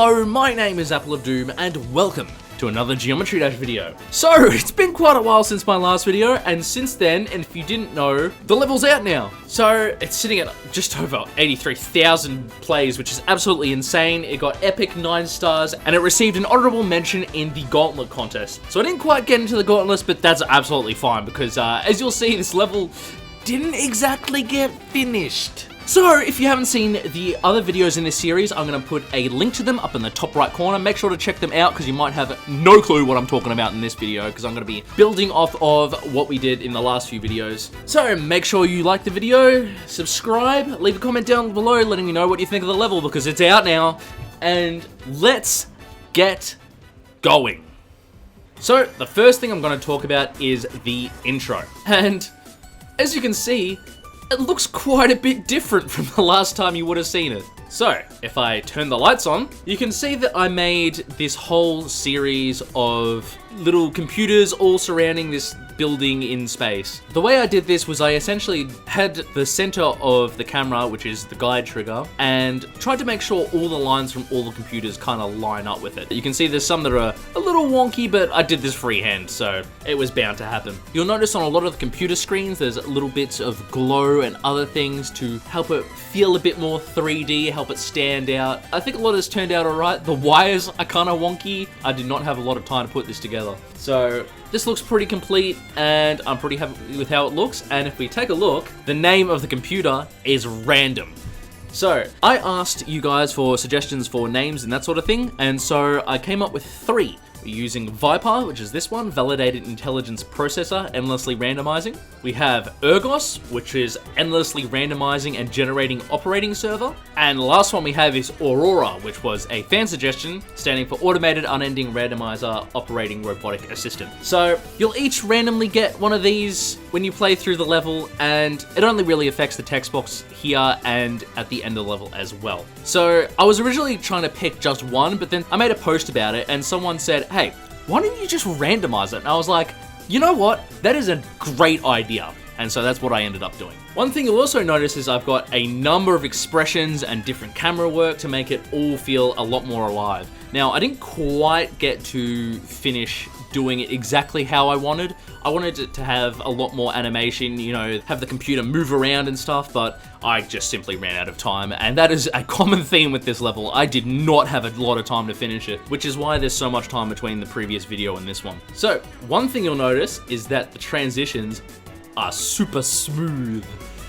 Hello, my name is Apple of Doom, and welcome to another Geometry Dash video. So, it's been quite a while since my last video, and since then, and if you didn't know, the level's out now. So, it's sitting at just over 83,000 plays, which is absolutely insane. It got epic 9 stars, and it received an honorable mention in the gauntlet contest. So I didn't quite get into the gauntlet, but that's absolutely fine, because as you'll see, this level didn't exactly get finished. So, if you haven't seen the other videos in this series, I'm going to put a link to them up in the top right corner. Make sure to check them out, because you might have no clue what I'm talking about in this video, because I'm going to be building off of what we did in the last few videos. So, make sure you like the video, subscribe, leave a comment down below letting me know what you think of the level, because it's out now, and let's get going. So, the first thing I'm going to talk about is the intro, and as you can see, it looks quite a bit different from the last time you would have seen it. So, if I turn the lights on, you can see that I made this whole series of little computers all surrounding this building in space. The way I did this was I essentially had the center of the camera, which is the guide trigger, and tried to make sure all the lines from all the computers kind of line up with it. You can see there's some that are a little wonky, but I did this freehand, so it was bound to happen. You'll notice on a lot of the computer screens, there's little bits of glow and other things to help it feel a bit more 3D, help it stand out. I think a lot of this turned out alright. The wires are kind of wonky. I did not have a lot of time to put this together. So this looks pretty complete, and I'm pretty happy with how it looks. And if we take a look, the name of the computer is random. So I asked you guys for suggestions for names and that sort of thing, and so I came up with 3. We're using Viper, which is this one, Validated Intelligence Processor, endlessly randomizing. We have Ergos, which is endlessly randomizing and generating operating server. And the last one we have is Aurora, which was a fan suggestion, standing for Automated Unending Randomizer Operating Robotic Assistant. So you'll each randomly get one of these when you play through the level, and it only really affects the text box here and at the end of the level as well. So I was originally trying to pick just one, but then I made a post about it and someone said, hey, why don't you just randomize it? And I was like, you know what? That is a great idea. And so that's what I ended up doing. One thing you'll also notice is I've got a number of expressions and different camera work to make it all feel a lot more alive. Now, I didn't quite get to finish doing it exactly how I wanted. I wanted it to have a lot more animation, you know, have the computer move around and stuff, but I just simply ran out of time, and that is a common theme with this level. I did not have a lot of time to finish it, which is why there's so much time between the previous video and this one. So, one thing you'll notice is that the transitions are super smooth.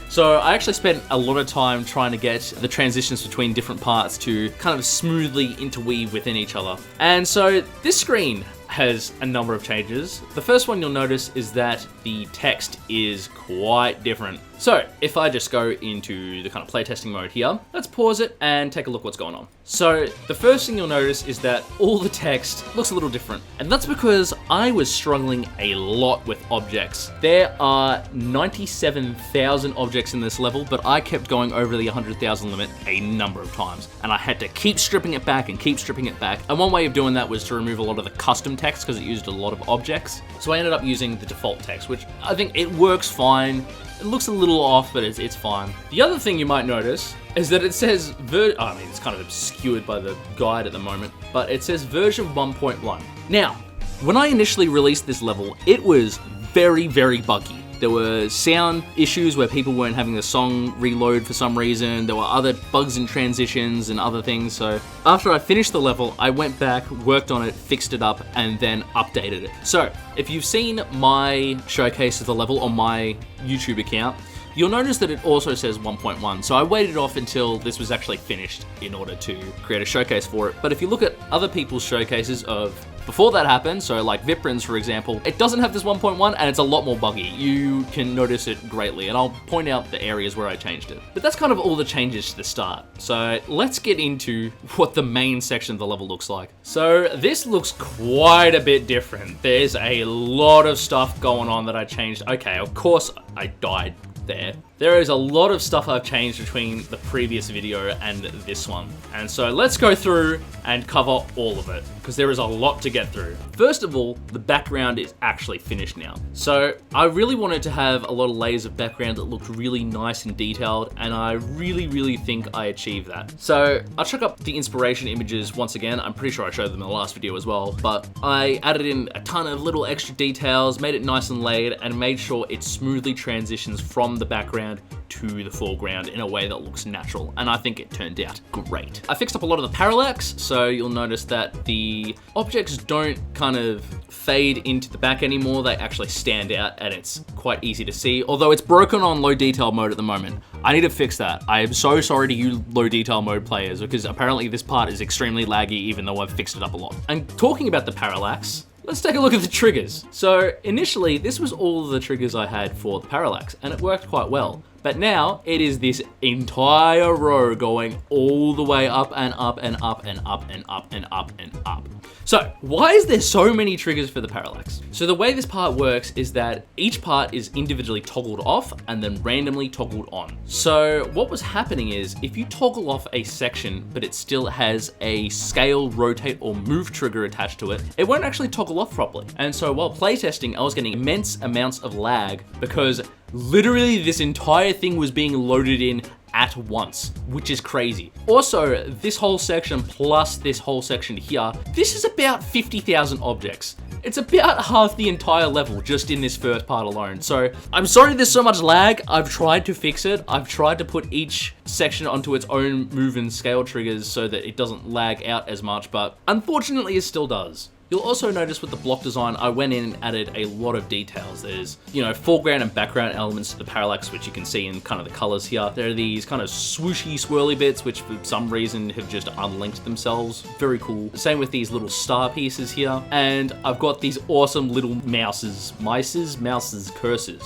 So I actually spent a lot of time trying to get the transitions between different parts to kind of smoothly interweave within each other. And so this screen has a number of changes. The first one you'll notice is that the text is quite different. So if I just go into the kind of playtesting mode here, let's pause it and take a look what's going on. So the first thing you'll notice is that all the text looks a little different. And that's because I was struggling a lot with objects. There are 97,000 objects in this level, but I kept going over the 100,000 limit a number of times. And I had to keep stripping it back and keep stripping it back. And one way of doing that was to remove a lot of the custom text because it used a lot of objects. So I ended up using the default text, which I think it works fine. It looks a little off, but it's fine. The other thing you might notice is that it says, it's kind of obscured by the guide at the moment, but it says version 1.1. Now, when I initially released this level, it was very, very buggy. There were sound issues where people weren't having the song reload for some reason. There were other bugs in transitions and other things. So after I finished the level, I went back, worked on it, fixed it up, and then updated it. So if you've seen my showcase of the level on my YouTube account, you'll notice that it also says 1.1. So I waited off until this was actually finished in order to create a showcase for it. But if you look at other people's showcases of before that happened, so like Viprin's for example, it doesn't have this 1.1 and it's a lot more buggy. You can notice it greatly, and I'll point out the areas where I changed it. But that's kind of all the changes to the start. So let's get into what the main section of the level looks like. So this looks quite a bit different. There's a lot of stuff going on that I changed. Okay, of course I died there. There is a lot of stuff I've changed between the previous video and this one. And so let's go through and cover all of it, because there is a lot to get through. First of all, the background is actually finished now. So I really wanted to have a lot of layers of background that looked really nice and detailed, and I really think I achieved that. So I'll check up the inspiration images once again. I'm pretty sure I showed them in the last video as well, but I added in a ton of little extra details, made it nice and laid, and made sure it smoothly transitions from the background to the foreground in a way that looks natural, and I think it turned out great. I fixed up a lot of the parallax, so you'll notice that the objects don't kind of fade into the back anymore. They actually stand out, and it's quite easy to see, although it's broken on low detail mode at the moment. I need to fix that. I am so sorry to you low detail mode players, because apparently this part is extremely laggy even though I've fixed it up a lot. And talking about the parallax, let's take a look at the triggers. So initially, this was all of the triggers I had for the parallax, and it worked quite well. But now it is this entire row going all the way up and up and up and up and up and up and up. So why is there so many triggers for the parallax? So the way this part works is that each part is individually toggled off and then randomly toggled on. So what was happening is if you toggle off a section, but it still has a scale, rotate, or move trigger attached to it, it won't actually toggle off properly. And so while playtesting, I was getting immense amounts of lag because literally this entire thing was being loaded in at once, which is crazy. Also, this whole section plus this whole section here, this is about 50,000 objects. It's about half the entire level just in this first part alone. So I'm sorry there's so much lag. I've tried to fix it. I've tried to put each section onto its own move and scale triggers so that it doesn't lag out as much, but unfortunately it still does. You'll also notice with the block design, I went in and added a lot of details. There's, foreground and background elements to the parallax, which you can see in kind of the colors here. There are these kind of swooshy, swirly bits, which for some reason have just unlinked themselves. Very cool. Same with these little star pieces here. And I've got these awesome little mouses, cursors.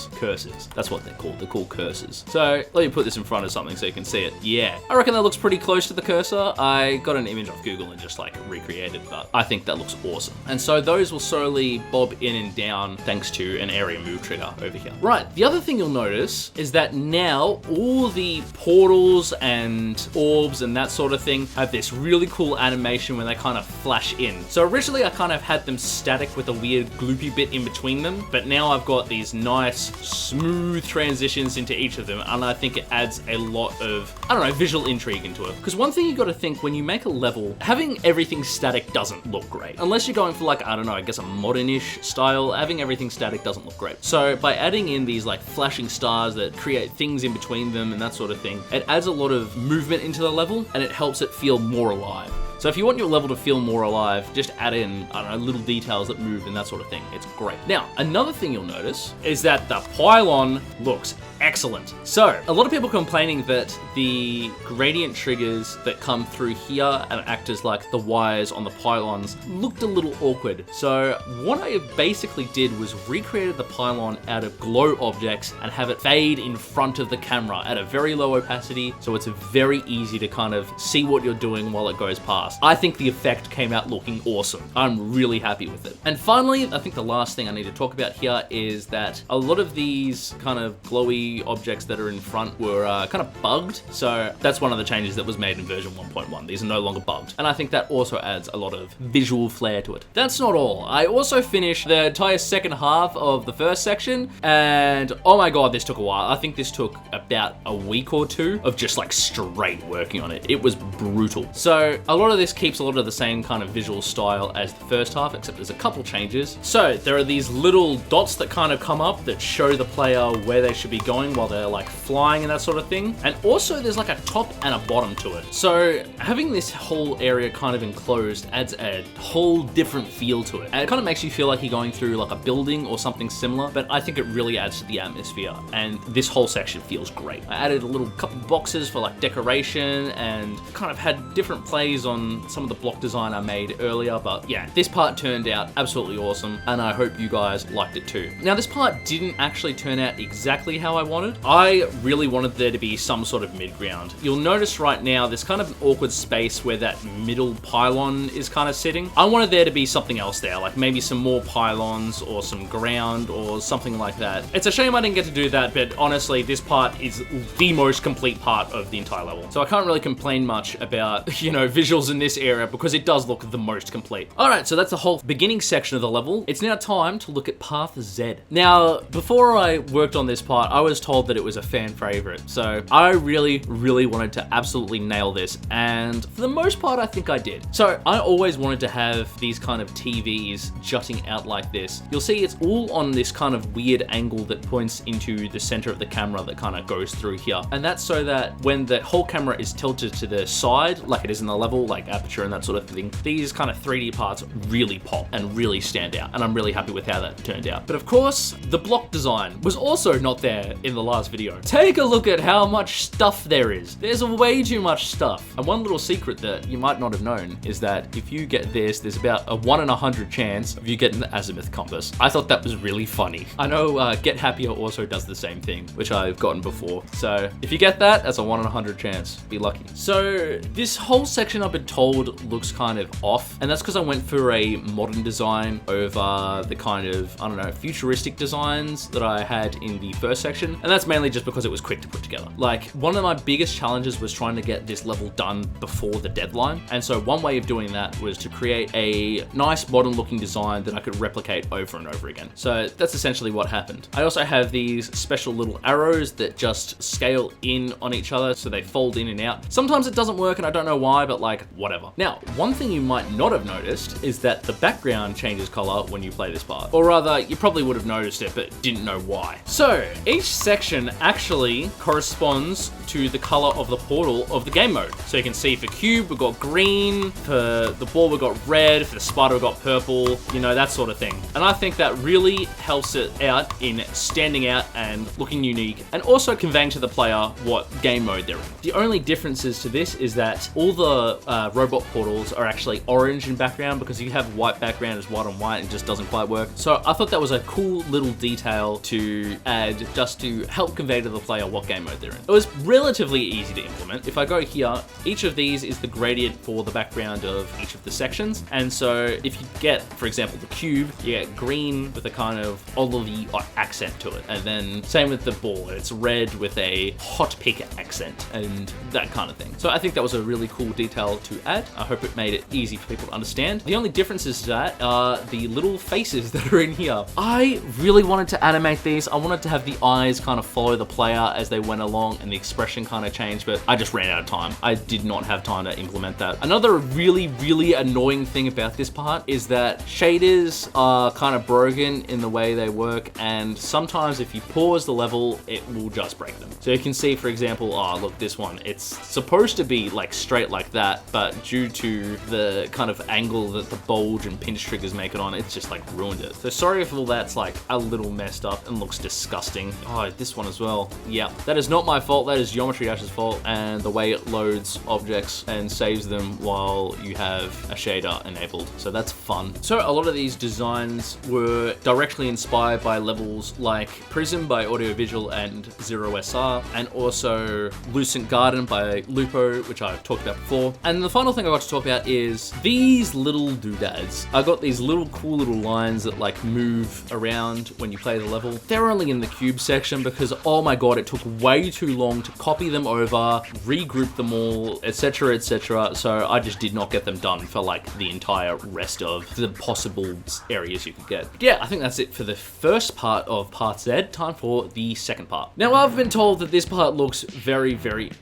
That's what they're called. They're called cursors. So let me put this in front of something so you can see it. Yeah, I reckon that looks pretty close to the cursor. I got an image off Google and just recreated, but I think that looks awesome. And so those will slowly bob in and down thanks to an area move trigger over here. Right, the other thing you'll notice is that now all the portals and orbs and that sort of thing have this really cool animation when they kind of flash in. So originally I kind of had them static with a weird gloopy bit in between them, but now I've got these nice smooth transitions into each of them, and I think it adds a lot of, visual intrigue into it. Because one thing you got to think when you make a level, having everything static doesn't look great. Unless you're going for I guess a modern-ish style, having everything static doesn't look great. So by adding in these flashing stars that create things in between them and that sort of thing, it adds a lot of movement into the level and it helps it feel more alive. So if you want your level to feel more alive, just add in, little details that move and that sort of thing. It's great. Now, another thing you'll notice is that the pylon looks excellent. So, a lot of people complaining that the gradient triggers that come through here and act as the wires on the pylons looked a little awkward. So, what I basically did was recreated the pylon out of glow objects and have it fade in front of the camera at a very low opacity, so it's very easy to kind of see what you're doing while it goes past. I think the effect came out looking awesome. I'm really happy with it. And finally, I think the last thing I need to talk about here is that a lot of these kind of glowy objects that are in front were kind of bugged. So that's one of the changes that was made in version 1.1. These are no longer bugged. And I think that also adds a lot of visual flair to it. That's not all. I also finished the entire second half of the first section, and oh my god, this took a while. I think this took about a week or two of just straight working on it. It was brutal. So a lot of this keeps a lot of the same kind of visual style as the first half, except there's a couple changes. So there are these little dots that kind of come up that show the player where they should be going while they're flying and that sort of thing. And also there's a top and a bottom to it. So having this whole area kind of enclosed adds a whole different feel to it. And it kind of makes you feel like you're going through a building or something similar, but I think it really adds to the atmosphere. And this whole section feels great. I added a little couple boxes for decoration and kind of had different plays on some of the block design I made earlier, but yeah, this part turned out absolutely awesome, and I hope you guys liked it too. Now, this part didn't actually turn out exactly how I wanted. I really wanted there to be some sort of mid-ground. You'll notice right now there's kind of an awkward space where that middle pylon is kind of sitting. I wanted there to be something else there, like maybe some more pylons or some ground or something like that. It's a shame I didn't get to do that, but honestly, this part is the most complete part of the entire level. So I can't really complain much about, you know, visuals in this area because it does look the most complete. All right, so that's the whole beginning section of the level. It's now time to look at Path Z. Now, before I worked on this part, I was told that it was a fan favorite. So I really wanted to absolutely nail this. And for the most part, I think I did. So I always wanted to have these kind of TVs jutting out like this. You'll see it's all on this kind of weird angle that points into the center of the camera that kind of goes through here. And that's so that when the whole camera is tilted to the side, like it is in the level, like aperture and that sort of thing, these kind of 3D parts really pop and really stand out. And I'm really happy with how that turned out. But of course, the block design was also not there in the last video. Take a look at how much stuff there is. There's way too much stuff. And one little secret that you might not have known is that if you get this, there's about a 1 in 100 chance of you getting the azimuth compass. I thought that was really funny. I know Get Happier also does the same thing, which I've gotten before. So if you get that, that's a 1 in 100 chance. Be lucky. So this whole section I've been told looks kind of off, and that's because I went for a modern design over the kind of, I don't know, futuristic designs that I had in the first section. And that's mainly just because it was quick to put together. Like, one of my biggest challenges was trying to get this level done before the deadline. And so one way of doing that was to create a nice modern looking design that I could replicate over and over again. So that's essentially what happened. I also have these special little arrows that just scale in on each other so they fold in and out. Sometimes it doesn't work and I don't know why, but like, whatever. Now, one thing you might not have noticed is that the background changes color when you play this part. Or rather, you probably would have noticed it, but didn't know why. So each section actually corresponds to the color of the portal of the game mode. So you can see for cube, we've got green, for the ball, we've got red, for the spider, we've got purple, you know, that sort of thing. And I think that really helps it out in standing out and looking unique, and also conveying to the player what game mode they're in. The only differences to this is that all the robot portals are actually orange in background, because if you have white background as white on white, it just doesn't quite work. So I thought that was a cool little detail to add just to help convey to the player what game mode they're in. It was relatively easy to implement. If I go here, each of these is the gradient for the background of each of the sections. And so if you get, for example, the cube, you get green with a kind of olivey accent to it. And then same with the ball, it's red with a hot pink accent and that kind of thing. So I think that was a really cool detail to add. I hope it made it easy for people to understand. The only differences to that are the little faces that are in here. I really wanted to animate these. I wanted to have the eyes kind of follow the player as they went along and the expression kind of changed, but I just ran out of time. I did not have time to implement that. Another really annoying thing about this part is that shaders are kind of broken in the way they work, and sometimes if you pause the level, it will just break them. So you can see, for example, oh look, this one, it's supposed to be like straight like that, but due to the kind of angle that the bulge and pinch triggers make it on, it's just like ruined it. So sorry if all that's like a little messed up and looks disgusting. Oh, this one as well. Yeah, that is not my fault, that is Geometry Dash's fault, and the way it loads objects and saves them while you have a shader enabled. So that's fun. So a lot of these designs were directly inspired by levels like Prism by Audiovisual and Zero SR, and also Lucent Garden by Lupo, which I've talked about before. And the final thing I got to talk about is these little doodads. I got these little cool little lines that like move around when you play the level. They're only in the cube section because, oh my god, it took way too long to copy them over, regroup them all, etc, etc. So I just did not get them done for like the entire rest of the possible areas you could get. But yeah, I think that's it for the first part of Part Z. Time for the second part. Now, I've been told that this part looks very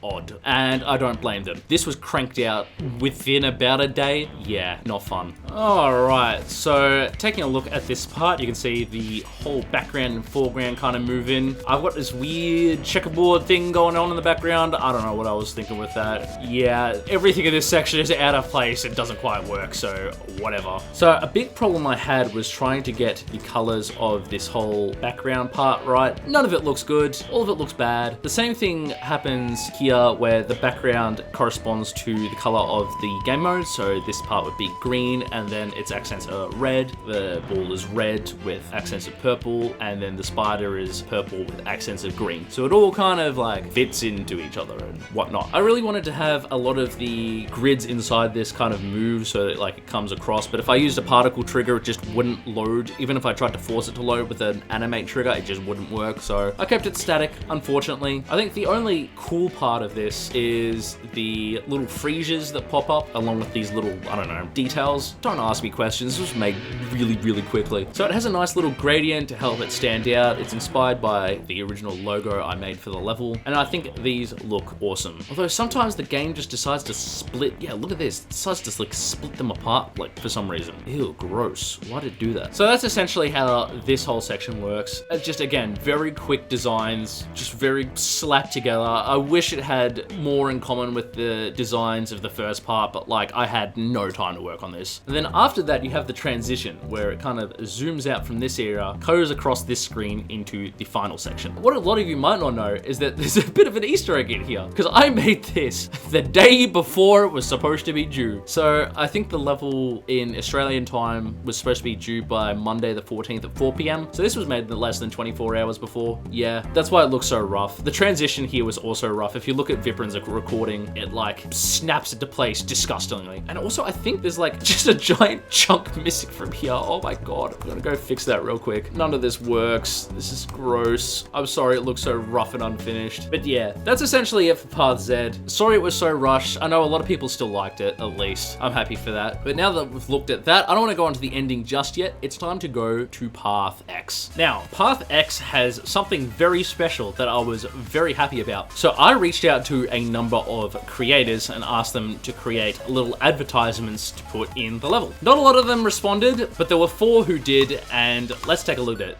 odd, and I don't blame them. This was cranked out within about a day. Yeah, not fun. Alright, so taking a look at this part, you can see the whole background and foreground kind of move in. I've got this weird checkerboard thing going on in the background. I don't know what I was thinking with that. Yeah, everything in this section is out of place. It doesn't quite work, so whatever. So a big problem I had was trying to get the colors of this whole background part right. None of it looks good. All of it looks bad. The same thing happens here where the background corresponds to the color of the game mode. So this part would be green, and then its accents are red. The ball is red with accents of purple, and then the spider is purple with accents of green. So it all kind of like fits into each other and whatnot. I really wanted to have a lot of the grids inside this kind of move so that like it comes across, but if I used a particle trigger, it just wouldn't load. Even if I tried to force it to load with an animate trigger, it just wouldn't work. So I kept it static, unfortunately. I think the only cool part of this is the little freezes that pop up along with these little, I don't know, details. Don't ask me questions, this was made really, really quickly. So it has a nice little gradient to help it stand out. It's inspired by the original logo I made for the level, and I think these look awesome. Although sometimes the game just decides to split, yeah, look at this, it decides to like split them apart, like for some reason. Ew, gross, why did it do that? So that's essentially how this whole section works. It's just, again, very quick designs, just very slapped together. I wish it had more in common with the designs of the first part, but like I had no time to work on this. And then after that, you have the transition where it kind of zooms out from this area, goes across this screen into the final section. What a lot of you might not know is that there's a bit of an Easter egg in here, because I made this the day before it was supposed to be due. So I think the level in Australian time was supposed to be due by Monday the 14th at 4 p.m. So this was made in less than 24 hours before. Yeah, that's why it looks so rough. The transition here was also rough. If you look at Viprin's recording, it like snaps into place disgustingly. And also I think there's like just a giant chunk missing from here. Oh my God, I'm gonna go fix that real quick. None of this works. This is gross. I'm sorry it looks so rough and unfinished. But yeah, that's essentially it for Path Z. Sorry it was so rushed. I know a lot of people still liked it, at least. I'm happy for that. But now that we've looked at that, I don't want to go on to the ending just yet. It's time to go to Path X. Now, Path X has something very special that I was very happy about. So I reached out to a number of creators and asked them to create little advertisements to put in the level. Not a lot of them responded, but there were 4 who did, and let's take a look at it.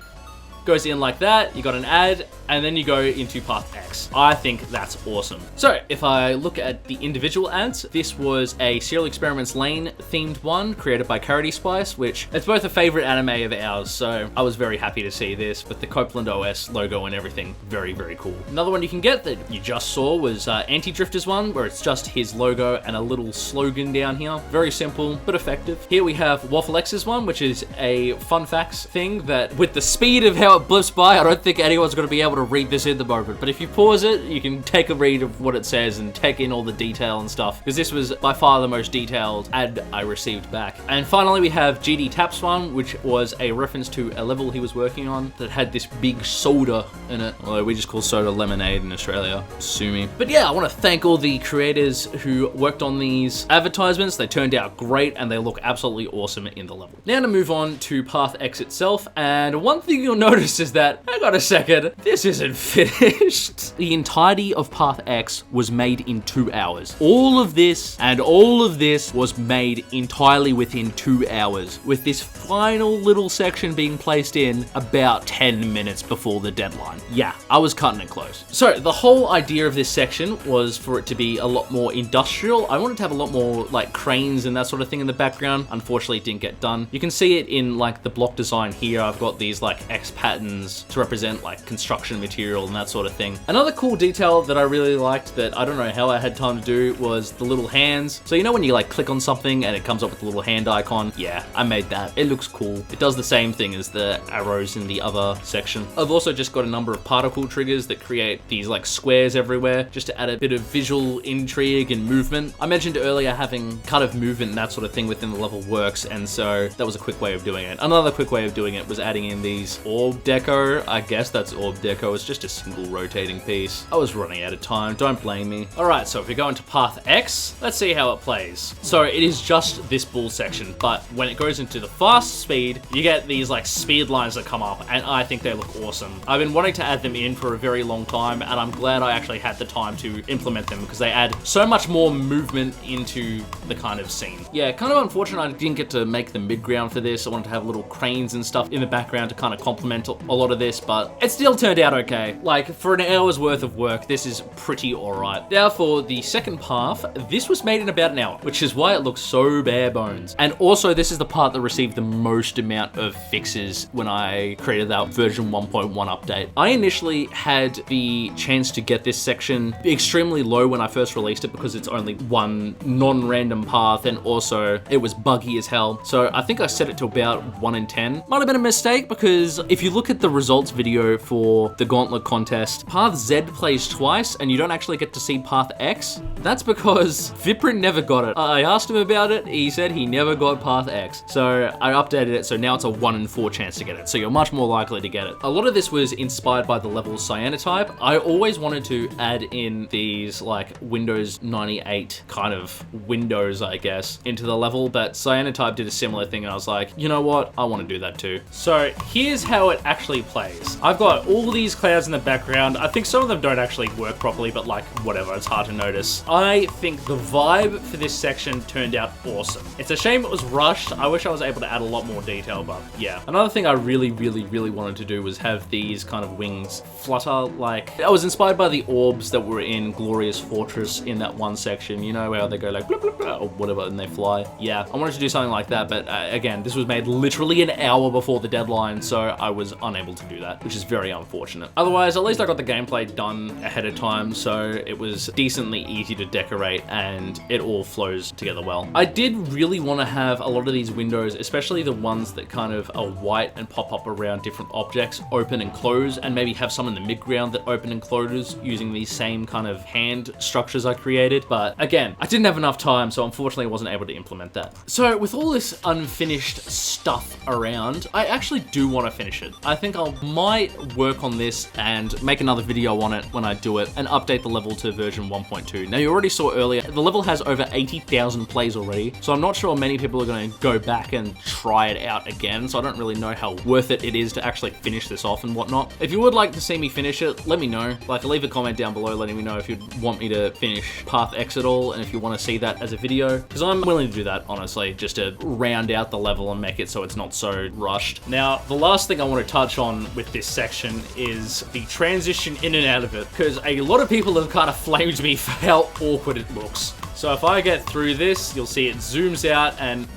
Goes in like that, you got an ad, and then you go into Path X. I think that's awesome. So if I look at the individual ads, this was a Serial Experiments Lane themed one created by Carity Spice, which it's both a favorite anime of ours. So I was very happy to see this with the Copeland OS logo and everything. Very, very cool. Another one you can get that you just saw was Anti-Drifter's one, where it's just his logo and a little slogan down here. Very simple, but effective. Here we have Waffle X's one, which is a fun facts thing that with the speed of how it blips by, I don't think anyone's going to be able to read this in the moment, but if you pause it, you can take a read of what it says and take in all the detail and stuff, because this was by far the most detailed ad I received back. And finally, we have GD Tap's one, which was a reference to a level he was working on that had this big soda in it, although we just call soda lemonade in Australia, sue me. But yeah, I want to thank all the creators who worked on these advertisements. They turned out great and they look absolutely awesome in the level. Now to move on to Path X itself, and one thing you'll notice is that, hang on a second, this isn't finished. The entirety of Path X was made in 2 hours. All of this and all of this was made entirely within 2 hours, with this final little section being placed in about 10 minutes before the deadline. Yeah, I was cutting it close. So the whole idea of this section was for it to be a lot more industrial. I wanted to have a lot more like cranes and that sort of thing in the background. Unfortunately, it didn't get done. You can see it in like the block design here. I've got these like X patterns to represent like construction material and that sort of thing. Another cool detail that I really liked that I don't know how I had time to do was the little hands. So you know when you like click on something and it comes up with a little hand icon? Yeah, I made that. It looks cool. It does the same thing as the arrows in the other section. I've also just got a number of particle triggers that create these like squares everywhere just to add a bit of visual intrigue and movement. I mentioned earlier having kind of movement and that sort of thing within the level works, and so that was a quick way of doing it. Another quick way of doing it was adding in these orb deco. I guess that's orb deco. It's just a single rotating piece. I was running out of time, don't blame me. Alright, so if we go into Path X, let's see how it plays. So it is just this bull section, but when it goes into the fast speed, you get these like speed lines that come up, and I think they look awesome. I've been wanting to add them in for a very long time, and I'm glad I actually had the time to implement them because they add so much more movement into the kind of scene. Yeah, kind of unfortunate I didn't get to make the mid-ground for this. I wanted to have little cranes and stuff in the background to kind of complement a lot of this, but it still turned out okay. Like, for an hour's worth of work, this is pretty alright. Now for the second path, this was made in about an hour, which is why it looks so bare bones. And also, this is the part that received the most amount of fixes when I created that version 1.1 update. I initially had the chance to get this section extremely low when I first released it because it's only one non-random path, and also it was buggy as hell. So I think I set it to about 1 in 10. Might have been a mistake because if you look at the results video for the gauntlet contest, path Z plays twice and you don't actually get to see path X. That's because Viprin never got it. I asked him about it, he said he never got path X. So I updated it, so now it's a 1 in 4 chance to get it. So you're much more likely to get it. A lot of this was inspired by the level cyanotype. I always wanted to add in these like Windows 98 kind of windows, I guess, into the level, but cyanotype did a similar thing and I was like, you know what? I want to do that too. So here's how it actually plays. I've got all these clouds in the background. I think some of them don't actually work properly, but like whatever, it's hard to notice. I think the vibe for this section turned out awesome. It's a shame it was rushed. I wish I was able to add a lot more detail, but yeah. Another thing I really wanted to do was have these kind of wings flutter. Like, I was inspired by the orbs that were in Glorious Fortress in that one section, you know, how they go like blah, blah, blah, or whatever and they fly. Yeah, I wanted to do something like that, but again, this was made literally an hour before the deadline, so I was unable to do that, which is very unfortunate. Otherwise, at least I got the gameplay done ahead of time, so it was decently easy to decorate and it all flows together well. I did really want to have a lot of these windows, especially the ones that kind of are white and pop up around different objects, open and close, and maybe have some in the mid-ground that open and close using these same kind of hand structures I created. But again, I didn't have enough time, so unfortunately I wasn't able to implement that. So with all this unfinished stuff around, I actually do want to finish it. I think I might work on this and make another video on it when I do it and update the level to version 1.2. Now, you already saw earlier, the level has over 80,000 plays already, so I'm not sure many people are going to go back and try it out again, so I don't really know how worth it is to actually finish this off and whatnot. If you would like to see me finish it, let me know. Like, leave a comment down below letting me know if you'd want me to finish Path X at all, and if you want to see that as a video, because I'm willing to do that, honestly, just to round out the level and make it so it's not so rushed. Now, the last thing I want to touch on with this section is the transition in and out of it, because a lot of people have kind of flamed me for how awkward it looks. So if I get through this, you'll see it zooms out and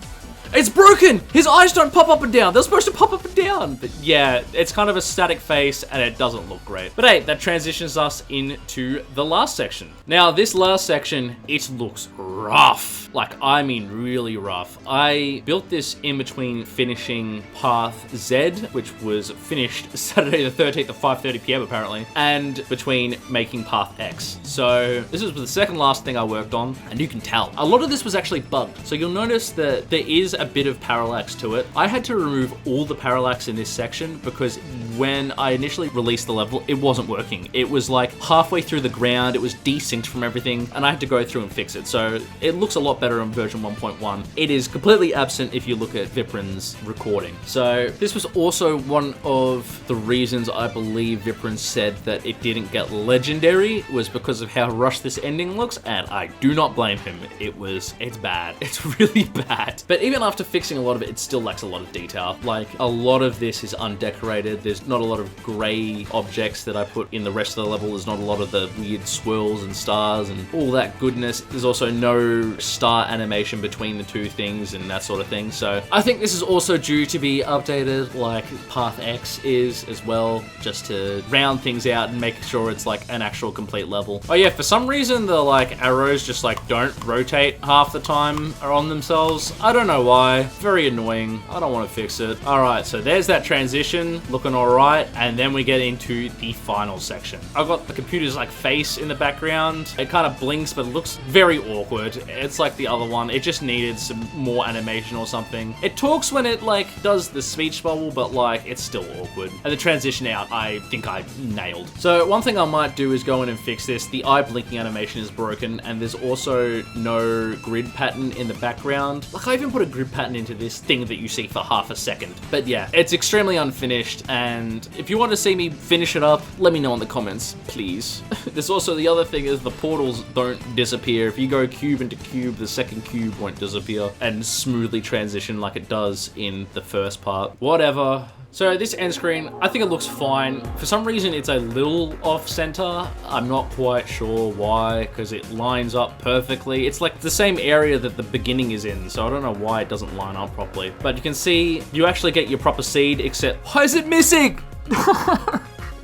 it's broken! His eyes don't pop up and down. They're supposed to pop up and down. But yeah, it's kind of a static face and it doesn't look great. But hey, that transitions us into the last section. Now, this last section, it looks rough. Like, I mean really rough. I built this in between finishing Path Z, which was finished Saturday the 13th at 5:30 PM apparently, and between making Path X. So this was the second last thing I worked on, and you can tell. A lot of this was actually bugged. So you'll notice that there is a bit of parallax to it. I had to remove all the parallax in this section because when I initially released the level, it wasn't working. It was like halfway through the ground, it was desynced from everything, and I had to go through and fix it. So it looks a lot better in version 1.1. It is completely absent if you look at Viprin's recording. So this was also one of the reasons I believe Viprin said that it didn't get legendary, was because of how rushed this ending looks, and I do not blame him. It's bad. It's really bad. But even after fixing a lot of it, it still lacks a lot of detail. Like, a lot of this is undecorated. There's not a lot of gray objects that I put in the rest of the level. There's not a lot of the weird swirls and stars and all that goodness. There's also no star animation between the two things and that sort of thing. So I think this is also due to be updated like Path X is as well, just to round things out and make sure it's like an actual complete level. Oh yeah, for some reason the like arrows just like don't rotate half the time or on themselves. I don't know why. Very annoying. I don't want to fix it. Alright, so there's that transition looking alright, and then we get into the final section. I've got the computer's like face in the background. It kind of blinks, but it looks very awkward. It's like the other one. It just needed some more animation or something. It talks when it like does the speech bubble, but like it's still awkward. And the transition out, I think I nailed. So one thing I might do is go in and fix this. The eye blinking animation is broken, and there's also no grid pattern in the background. Like, I even put a grid pattern into this thing that you see for half a second. But yeah, it's extremely unfinished, and if you want to see me finish it up, let me know in the comments, please. There's also the other thing is the portals don't disappear. If you go cube into cube, the second cube won't disappear and smoothly transition like it does in the first part. Whatever. So this end screen, I think it looks fine. For some reason, it's a little off center. I'm not quite sure why, because it lines up perfectly. It's like the same area that the beginning is in, so I don't know why it doesn't line up properly. But you can see, you actually get your proper seed, except, why is it missing?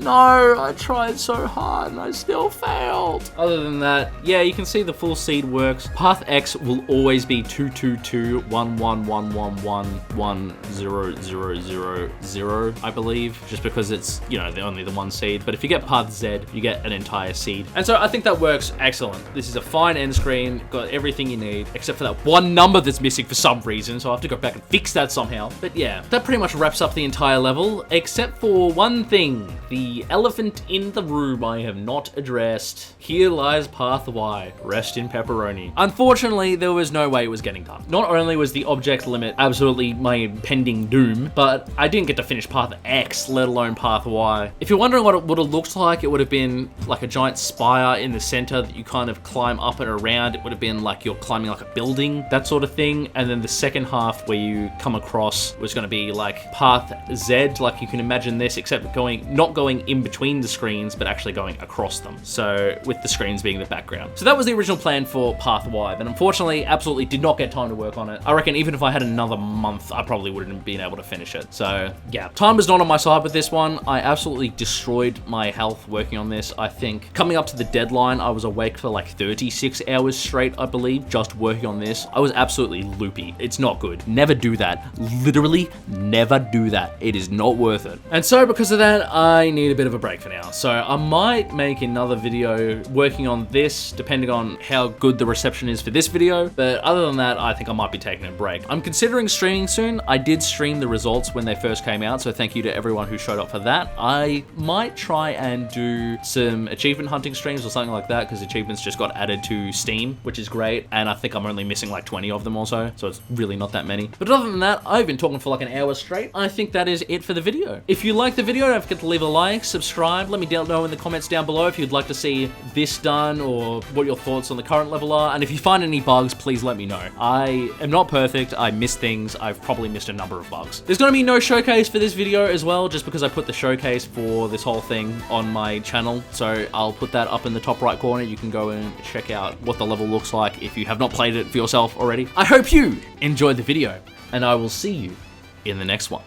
No, I tried so hard and I still failed. Other than that, yeah, you can see the full seed works. Path X will always be 22211111000, I believe, just because it's, you know, only the one seed. But if you get Path Z, you get an entire seed. And so I think that works excellent. This is a fine end screen, got everything you need, except for that one number that's missing for some reason, so I have to go back and fix that somehow. But yeah, that pretty much wraps up the entire level, except for one thing. The elephant in the room I have not addressed. Here lies Path Y. Rest in pepperoni. Unfortunately, there was no way it was getting done. Not only was the object limit absolutely my impending doom, but I didn't get to finish Path X, let alone Path Y. If you're wondering what it would have looked like, it would have been like a giant spire in the center that you kind of climb up and around. It would have been like you're climbing like a building, that sort of thing. And then the second half where you come across was going to be like Path Z, like you can imagine this, except not going in between the screens, but actually going across them. So with the screens being the background. So that was the original plan for Path Y, but unfortunately, absolutely did not get time to work on it. I reckon even if I had another month, I probably wouldn't have been able to finish it. So yeah, time was not on my side with this one. I absolutely destroyed my health working on this. I think coming up to the deadline, I was awake for like 36 hours straight, I believe, just working on this. I was absolutely loopy. It's not good. Never do that. Literally never do that. It is not worth it. And so because of that, I need a bit of a break for now. So I might make another video working on this, depending on how good the reception is for this video. But other than that, I think I might be taking a break. I'm considering streaming soon. I did stream the results when they first came out, so thank you to everyone who showed up for that. I might try and do some achievement hunting streams or something like that, because achievements just got added to Steam, which is great. And I think I'm only missing like 20 of them or so it's really not that many. But other than that, I've been talking for like an hour straight. I think that is it for the video. If you like the video, don't forget to leave a like, subscribe, let me know in the comments down below if you'd like to see this done or what your thoughts on the current level are. And if you find any bugs, please let me know. I am not perfect. I miss things. I've probably missed a number of bugs. There's going to be no showcase for this video as well, just because I put the showcase for this whole thing on my channel. So I'll put that up in the top right corner. You can go and check out what the level looks like if you have not played it for yourself already. I hope you enjoyed the video, and I will see you in the next one.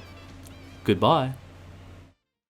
Goodbye.